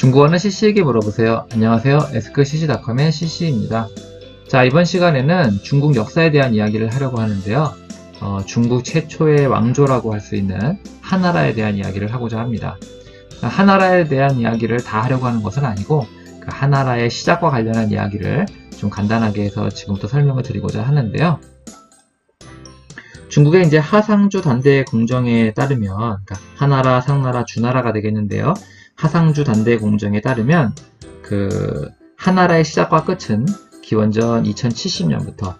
중국어는 CC에게 물어보세요. 안녕하세요. 에스크CC.com의 CC입니다. 자, 이번 시간에는 중국 역사에 대한 이야기를 하려고 하는데요. 중국 최초의 왕조라고 할 수 있는 하나라에 대한 이야기를 하고자 합니다. 하나라에 대한 이야기를 다 하려고 하는 것은 아니고 그 하나라의 시작과 관련한 이야기를 좀 간단하게 해서 지금부터 설명을 드리고자 하는데요. 중국의 이제 하상주 단대 공정에 따르면 그러니까 하나라, 상나라, 주나라가 되겠는데요. 하상주 단대 공정에 따르면 그 하나라의 시작과 끝은 기원전 2070년부터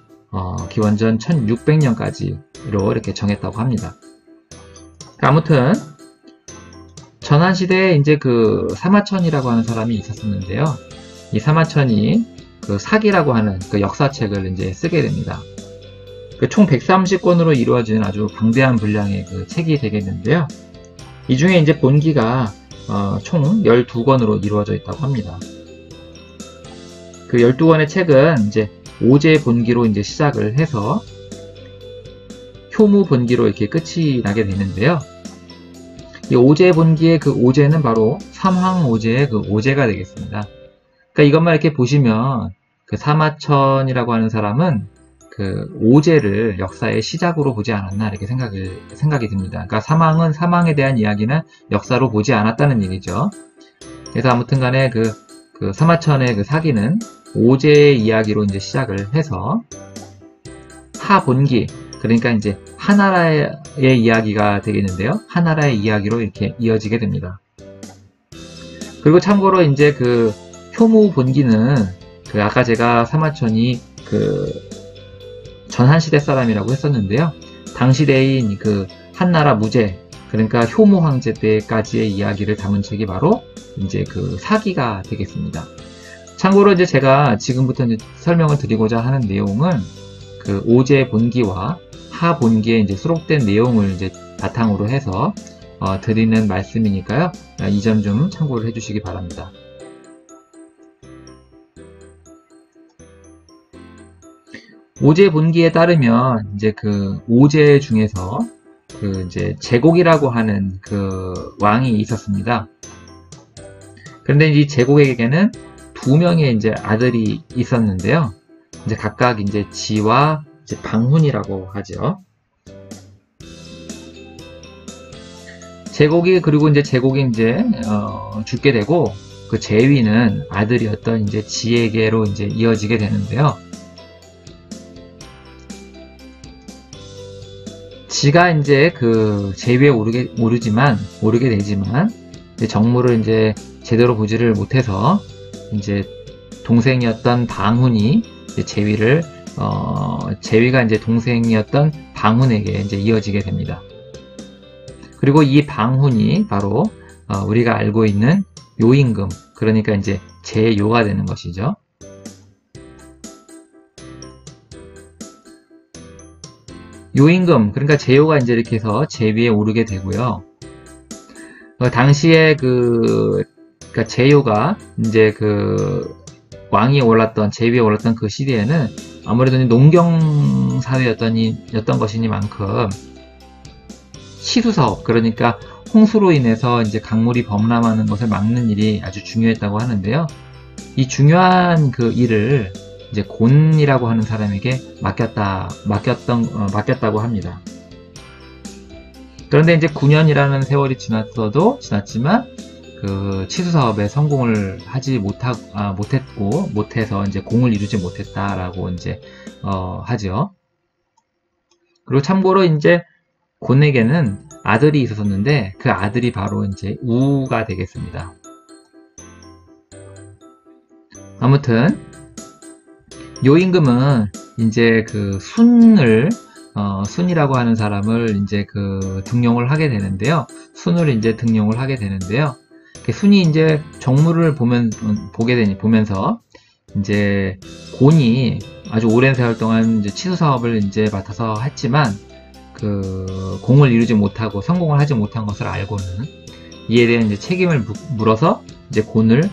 기원전 1600년까지로 이렇게 정했다고 합니다. 아무튼 전환시대에 이제 그 사마천이라고 하는 사람이 있었었는데요. 이 사마천이 그 사기라고 하는 그 역사책을 이제 쓰게 됩니다. 그 총 130권으로 이루어진 아주 방대한 분량의 그 책이 되겠는데요. 이 중에 이제 본기가 총 12권으로 이루어져 있다고 합니다. 그 12권의 책은 이제 오제 본기로 이제 시작을 해서 효무 본기로 이렇게 끝이 나게 되는데요. 이 오제 본기의 그 오제는 바로 삼황오제의 그 오제가 되겠습니다. 그러니까 이것만 이렇게 보시면 그 사마천이라고 하는 사람은 그 오제를 역사의 시작으로 보지 않았나 이렇게 생각이 듭니다. 그러니까 사망에 대한 이야기는 역사로 보지 않았다는 얘기죠. 그래서 아무튼 간에 그 사마천의 그 사기는 오제의 이야기로 이제 시작을 해서 하본기, 그러니까 이제 하나라의 이야기가 되겠는데요. 하나라의 이야기로 이렇게 이어지게 됩니다. 그리고 참고로 이제 그 효무 본기는 그 아까 제가 사마천이 그 전한시대 사람이라고 했었는데요. 당시대인 그 한나라 무제, 그러니까 효무 황제 때까지의 이야기를 담은 책이 바로 이제 그 사기가 되겠습니다. 참고로 이제 제가 지금부터 이제 설명을 드리고자 하는 내용은 그 오제 본기와 하 본기에 이제 수록된 내용을 이제 바탕으로 해서 드리는 말씀이니까요. 이 점 좀 참고를 해주시기 바랍니다. 오제 본기에 따르면 이제 그 오제 중에서 그 이제 제곡이라고 하는 그 왕이 있었습니다. 그런데 이 제곡에게는 두 명의 이제 아들이 있었는데요. 이제 각각 이제 지와 이제 방훈이라고 하죠. 그리고 이제 제곡이 이제 죽게 되고 그 제위는 아들이었던 이제 지에게로 이제 이어지게 되는데요. 지가 이제 그 제위에 오르게 되지만 이제 정무를 이제 제대로 보지를 못해서 이제 동생이었던 방훈이 이제 제위가 이제 동생이었던 방훈에게 이제 이어지게 됩니다. 그리고 이 방훈이 바로 우리가 알고 있는 요임금, 그러니까 이제 제요가 되는 것이죠. 요임금, 그러니까 제요가 이제 이렇게 해서 제위에 오르게 되고요. 당시에 그러니까 제요가 이제 그 제위에 올랐던 그 시대에는 아무래도 농경 사회였던 것이니만큼 치수사업, 그러니까 홍수로 인해서 이제 강물이 범람하는 것을 막는 일이 아주 중요했다고 하는데요. 이 중요한 그 일을 이제 곤이라고 하는 사람에게 맡겼다고 합니다. 그런데 이제 9년이라는 세월이 지났지만 그 치수 사업에 성공을 하지 못해서 이제 공을 이루지 못했다라고 이제 하죠. 그리고 참고로 이제 곤에게는 아들이 있었는데 그 아들이 바로 이제 우가 되겠습니다. 아무튼 요임금은 이제 그 순이라고 하는 사람을 이제 그 등용을 하게 되는데요. 순이 이제 정무를 보면서 이제 곤이 아주 오랜 세월 동안 이제 치수 사업을 이제 맡아서 했지만 그 공을 이루지 못하고 성공을 하지 못한 것을 알고는 이에 대한 이제 책임을 물어서 이제 곤을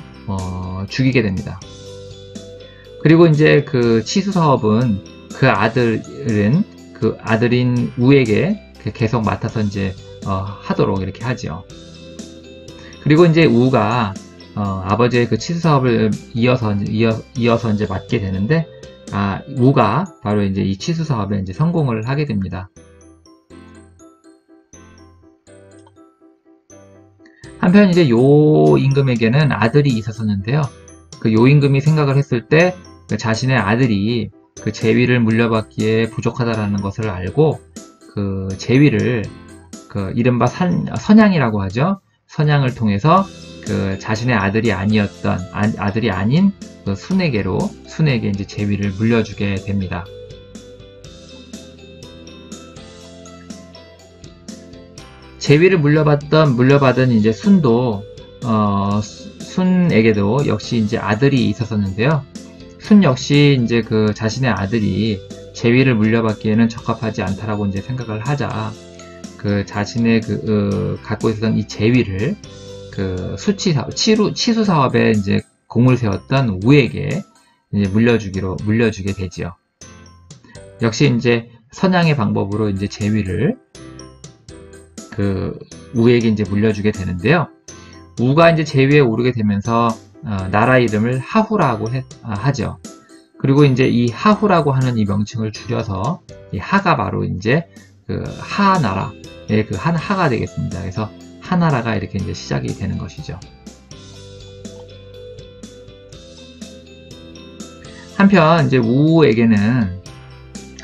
죽이게 됩니다. 그리고 이제 그 치수 사업은 그 아들인 우에게 계속 맡아서 이제 하도록 이렇게 하죠. 그리고 이제 우가 아버지의 그 치수 사업을 이어서 이제 맡게 되는데, 우가 바로 이제 이 치수 사업에 이제 성공을 하게 됩니다. 한편 이제 요 임금에게는 아들이 있었었는데요. 그 요 임금이 생각을 했을 때 그 자신의 아들이 그 제위를 물려받기에 부족하다라는 것을 알고 그 제위를 그 이른바 선양이라고 하죠. 선양을 통해서 그 자신의 아들이 아닌 그 순에게 이제 제위를 물려주게 됩니다. 제위를 물려받은 이제 순도, 순에게도 역시 이제 아들이 있었었는데요. 순 역시 이제 그 자신의 아들이 제위를 물려받기에는 적합하지 않다라고 이제 생각을 하자, 그 자신의 갖고 있었던 이 제위를 그 치수 사업에 이제 공을 세웠던 우에게 이제 물려주게 되지요. 역시 이제 선양의 방법으로 이제 제위를 그 우에게 이제 물려주게 되는데요. 우가 이제 제위에 오르게 되면서 나라 이름을 하후라고 하죠. 그리고 이제 이 하후라고 하는 이 명칭을 줄여서 이 하가 바로 이제 그 하나라의 그 하가 되겠습니다. 그래서 하나라가 이렇게 이제 시작이 되는 것이죠. 한편 이제 우에게는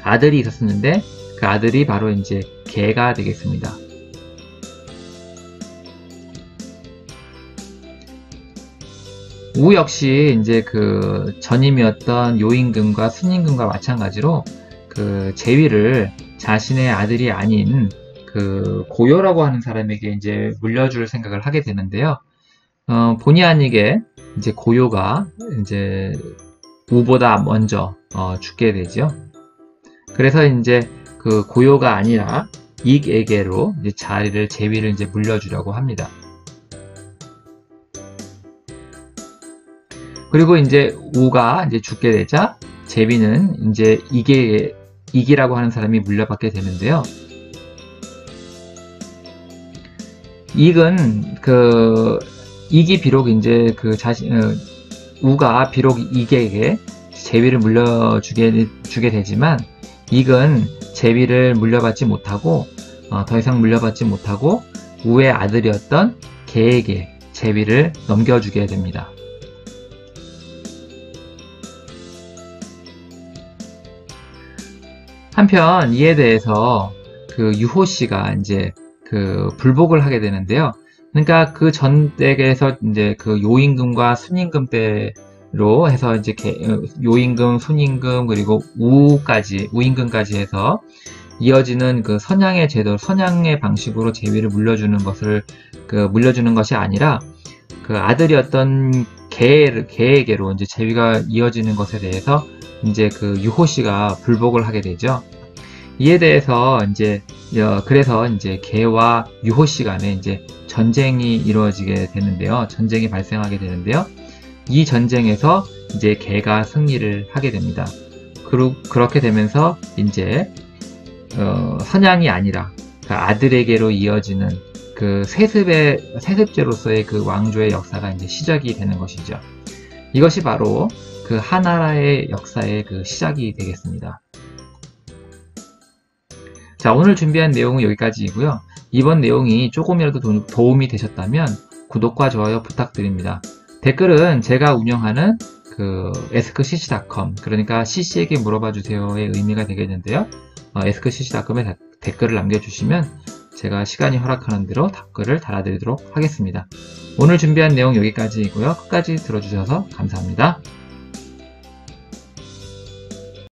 아들이 있었는데 그 아들이 바로 이제 개가 되겠습니다. 우 역시 이제 그 전임이었던 요임금과 순임금과 마찬가지로 그 제위를 자신의 아들이 아닌 그 고요라고 하는 사람에게 이제 물려줄 생각을 하게 되는데요. 본의 아니게 이제 고요가 이제 우보다 먼저 죽게 되죠. 그래서 이제 그 고요가 아니라 익에게로 이제 제위를 이제 물려주려고 합니다. 그리고 이제 우가 이제 죽게 되자 제위는 이제 익이라고 하는 사람이 물려받게 되는데요. 익이 비록 이제 우가 비록 익에게 제위를 주게 되지만 익은 제위를 물려받지 못하고 더 이상 물려받지 못하고 우의 아들이었던 개에게 제위를 넘겨주게 됩니다. 한편 이에 대해서 그 유호씨가 이제 그 불복을 하게 되는데요. 그러니까 그 전 댁에서 이제 그 요임금과 순임금 때로 해서 이제 요임금, 순임금 그리고 우임금까지 해서 이어지는 그 선양의 제도, 선양의 방식으로 제위를 물려주는 것이 아니라 그 아들이었던 개에게로 이제 제위가 이어지는 것에 대해서 이제 그 유호씨가 불복을 하게 되죠. 이에 대해서 그래서 이제 개와 유호씨 간에 이제 전쟁이 이루어지게 되는데요. 전쟁이 발생하게 되는데요. 이 전쟁에서 이제 개가 승리를 하게 됩니다. 그렇게 되면서 이제 선양이 아니라 그 아들에게로 이어지는 그 세습제로서의 그 왕조의 역사가 이제 시작이 되는 것이죠. 이것이 바로 그 하나라의 역사의 그 시작이 되겠습니다. 자, 오늘 준비한 내용은 여기까지이고요. 이번 내용이 조금이라도 도움이 되셨다면 구독과 좋아요 부탁드립니다. 댓글은 제가 운영하는 그 askcc.com, 그러니까 cc에게 물어봐 주세요의 의미가 되겠는데요. askcc.com에 댓글을 남겨주시면 제가 시간이 허락하는 대로 댓글을 달아드리도록 하겠습니다. 오늘 준비한 내용 여기까지이고요. 끝까지 들어주셔서 감사합니다.